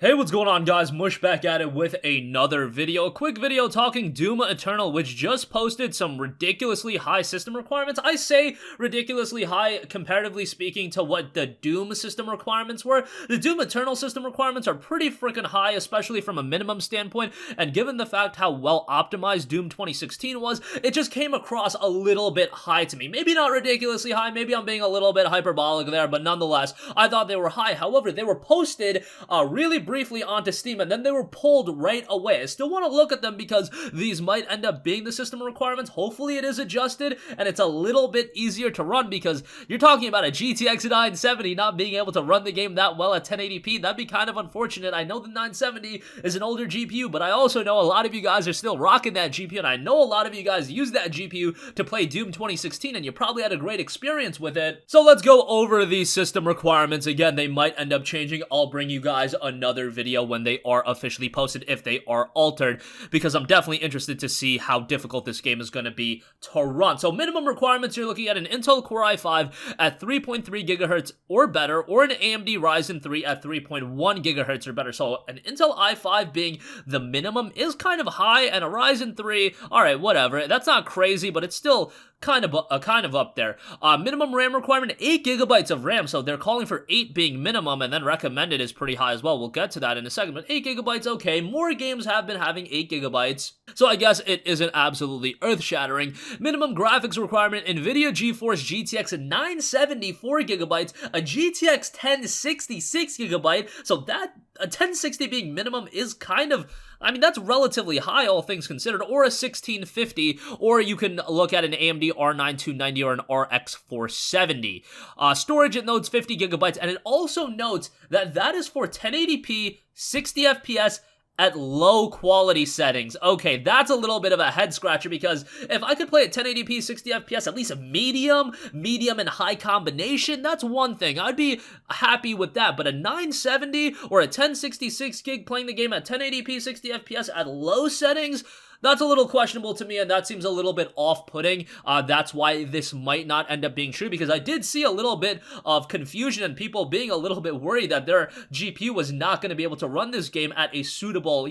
Hey, what's going on, guys? Mush back at it with another video. A quick video talking Doom Eternal, which just posted some ridiculously high system requirements. I say ridiculously high comparatively speaking to what the Doom system requirements were. The Doom Eternal system requirements are pretty freaking high, especially from a minimum standpoint, and given the fact how well optimized Doom 2016 was, it just came across a little bit high to me. Maybe not ridiculously high, maybe I'm being a little bit hyperbolic there, but nonetheless, I thought they were high. However, they were posted really briefly onto Steam, and then they were pulled right away. I still want to look at them because these might end up being the system requirements. Hopefully it is adjusted, and it's a little bit easier to run, because you're talking about a GTX 970 not being able to run the game that well at 1080p. That'd be kind of unfortunate. I know the 970 is an older GPU, but I also know a lot of you guys are still rocking that GPU, and I know a lot of you guys use that GPU to play Doom 2016, and you probably had a great experience with it. So let's go over these system requirements. Again, they might end up changing. I'll bring you guys another video when they are officially posted, if they are altered, because I'm definitely interested to see how difficult this game is going to be to run. So minimum requirements, you're looking at an Intel Core i5 at 3.3 gigahertz or better, or an AMD Ryzen 3 at 3.1 gigahertz or better. So an Intel i5 being the minimum is kind of high, and a Ryzen 3, alright, whatever. That's not crazy, but it's still kind of up there. Minimum RAM requirement, 8 gigabytes of RAM, so they're calling for 8 being minimum, and then recommended is pretty high as well. We'll get to that in a second, but 8 gigabytes, okay. More games have been having 8 gigabytes, so I guess it isn't absolutely earth-shattering. Minimum graphics requirement, NVIDIA GeForce GTX 970, 4 gigabytes, a GTX 1060, 6 gigabyte, so that, a 1060 being minimum is kind of, I mean, that's relatively high, all things considered, or a 1650, or you can look at an AMD R9 290 or an RX 470. Storage, it notes 50 gigabytes, and it also notes that that is for 1080p, 60 FPS, at low quality settings. Okay, that's a little bit of a head scratcher, because if I could play at 1080p 60 FPS, at least a medium and high combination, that's one thing. I'd be happy with that, but a 970 or a 1066 gig playing the game at 1080p 60 FPS at low settings, that's a little questionable to me, and that seems a little bit off-putting. That's why this might not end up being true, because I did see a little bit of confusion and people being a little bit worried that their GPU was not going to be able to run this game at a suitable,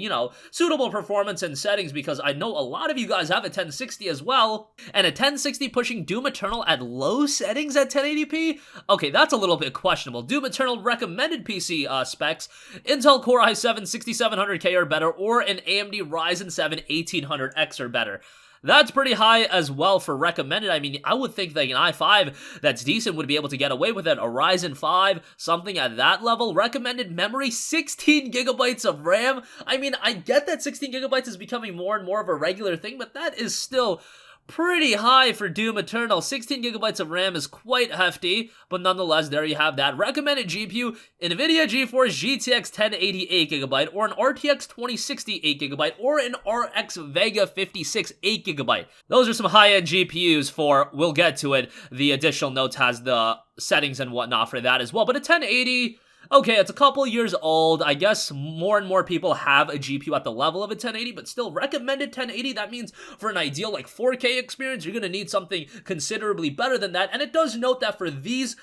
suitable performance and settings, because I know a lot of you guys have a 1060 as well, and a 1060 pushing Doom Eternal at low settings at 1080p? Okay, that's a little bit questionable. Doom Eternal recommended PC specs, Intel Core i7 6700K or better, or an AMD Ryzen 7 1800X or better. That's pretty high as well for recommended. I mean, I would think that an i5 that's decent would be able to get away with it. A Ryzen 5, something at that level. Recommended memory, 16 gigabytes of RAM. I mean, I get that 16 gigabytes is becoming more and more of a regular thing, but that is still pretty high for Doom Eternal. 16 gigabytes of RAM is quite hefty, but nonetheless, there you have that. Recommended GPU, NVIDIA GeForce GTX 1080 8GB, or an RTX 2060 8GB, or an RX Vega 56 8GB. Those are some high-end GPUs for, we'll get to it, the additional notes has the settings and whatnot for that as well, but a 1080... okay, it's a couple years old. I guess more and more people have a GPU at the level of a 1080, but still recommended 1080. That means for an ideal like 4K experience, you're going to need something considerably better than that. And it does note that for these,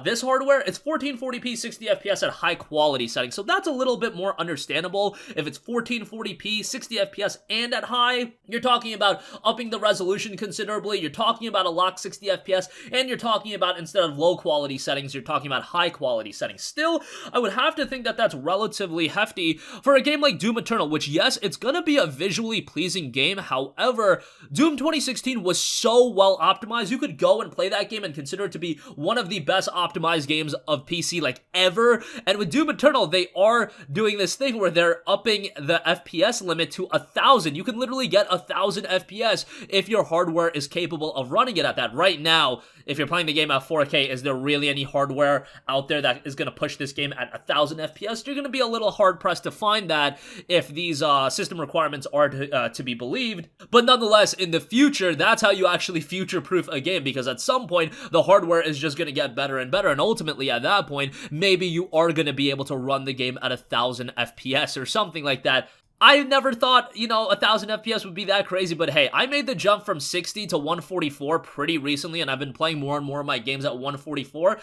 this hardware, it's 1440p 60 FPS at high quality settings. So that's a little bit more understandable. If it's 1440p 60 FPS and at high, you're talking about upping the resolution considerably. You're talking about a locked 60 FPS, and you're talking about, instead of low quality settings, you're talking about high quality settings. Still, I would have to think that that's relatively hefty for a game like Doom Eternal, which, yes, it's gonna be a visually pleasing game. However, Doom 2016 was so well optimized, you could go and play that game and consider it to be one of the best optimized games of PC, like, ever. And with Doom Eternal, they are doing this thing where they're upping the FPS limit to 1,000. You can literally get 1,000 FPS if your hardware is capable of running it at that. Right now, if you're playing the game at 4K, is there really any hardware out there that is gonna push this game at 1,000 FPS? You're going to be a little hard-pressed to find that if these system requirements are to be believed. But nonetheless, in the future, that's how you actually future-proof a game, because at some point, the hardware is just going to get better and better, and ultimately, at that point, maybe you are going to be able to run the game at 1,000 FPS or something like that. I never thought, 1,000 FPS would be that crazy, but hey, I made the jump from 60 to 144 pretty recently, and I've been playing more and more of my games at 144.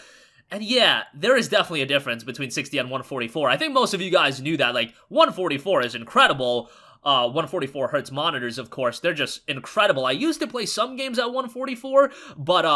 And yeah, there is definitely a difference between 60 and 144. I think most of you guys knew that. Like, 144 is incredible. 144 hertz monitors, of course, they're just incredible. I used to play some games at 144, but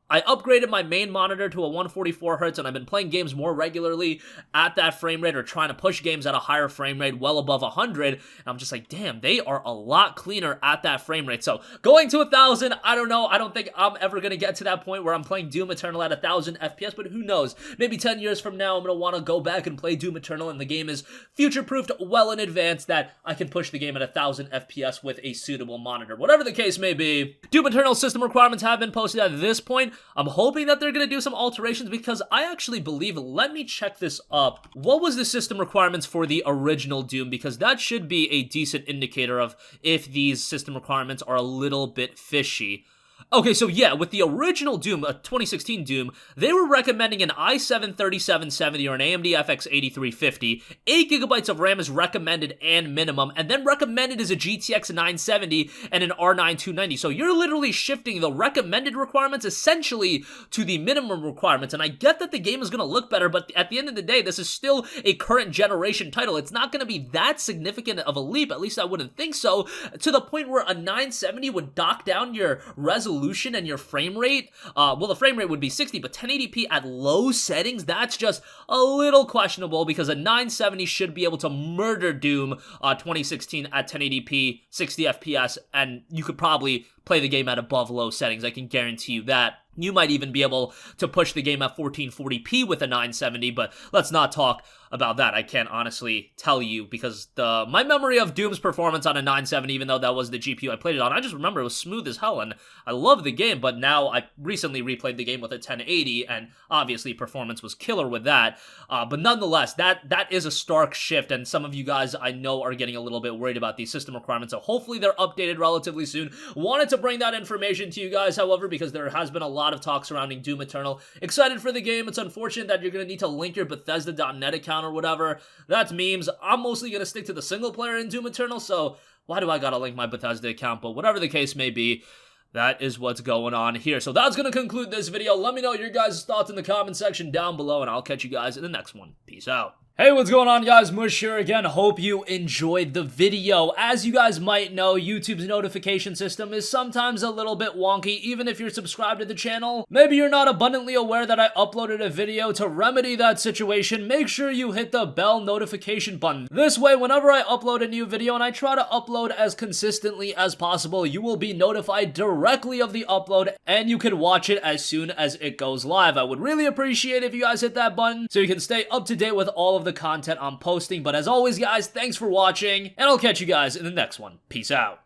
I upgraded my main monitor to a 144 hertz, and I've been playing games more regularly at that frame rate, or trying to push games at a higher frame rate, well above 100, and I'm just like, damn, they are a lot cleaner at that frame rate. So going to 1,000, I don't know. I don't think I'm ever going to get to that point where I'm playing Doom Eternal at 1,000 FPS, but who knows? Maybe 10 years from now, I'm going to want to go back and play Doom Eternal, and the game is future-proofed well in advance that I can push the game at 1,000 FPS with a suitable monitor. Whatever the case may be, Doom Eternal system requirements have been posted at this point. I'm hoping that they're going to do some alterations, because I actually believe, let me check this up. What was the system requirements for the original Doom? Because that should be a decent indicator of if these system requirements are a little bit fishy. Okay, so yeah, with the original Doom, 2016 Doom, they were recommending an i7-3770 or an AMD FX 8350. 8GB of RAM is recommended and minimum, and then recommended is a GTX 970 and an R9 290. So you're literally shifting the recommended requirements essentially to the minimum requirements. And I get that the game is going to look better, but at the end of the day, this is still a current generation title. It's not going to be that significant of a leap, at least I wouldn't think so, to the point where a 970 would dock down your resolution and your frame rate. Well, the frame rate would be 60, but 1080p at low settings, that's just a little questionable, because a 970 should be able to murder Doom 2016 at 1080p, 60 FPS, and you could probably play the game at above low settings. I can guarantee you that. You might even be able to push the game at 1440p with a 970, but let's not talk about that. I can't honestly tell you, because my memory of Doom's performance on a 970, even though that was the GPU I played it on, I just remember it was smooth as hell, and I love the game, but now I recently replayed the game with a 1080, and obviously performance was killer with that, but nonetheless, that is a stark shift, and some of you guys I know are getting a little bit worried about these system requirements, so hopefully they're updated relatively soon. Wanted to bring that information to you guys, however, because there has been a lot of talk surrounding Doom Eternal. Excited for the game. It's unfortunate that you're going to need to link your Bethesda.net account or whatever. That's memes. I'm mostly going to stick to the single player in Doom Eternal, so why do I gotta link my Bethesda account? But whatever the case may be, that is what's going on here. So that's going to conclude this video. Let me know your guys' thoughts in the comment section down below, and I'll catch you guys in the next one. Peace out. Hey, what's going on, guys? Mush here again. Hope you enjoyed the video. As you guys might know, YouTube's notification system is sometimes a little bit wonky, even if you're subscribed to the channel. Maybe you're not abundantly aware that I uploaded a video. To remedy that situation, make sure you hit the bell notification button. This way, whenever I upload a new video, and I try to upload as consistently as possible, you will be notified directly of the upload, and you can watch it as soon as it goes live. I would really appreciate if you guys hit that button so you can stay up to date with all of the content I'm posting. But as always, guys, thanks for watching, and I'll catch you guys in the next one. Peace out.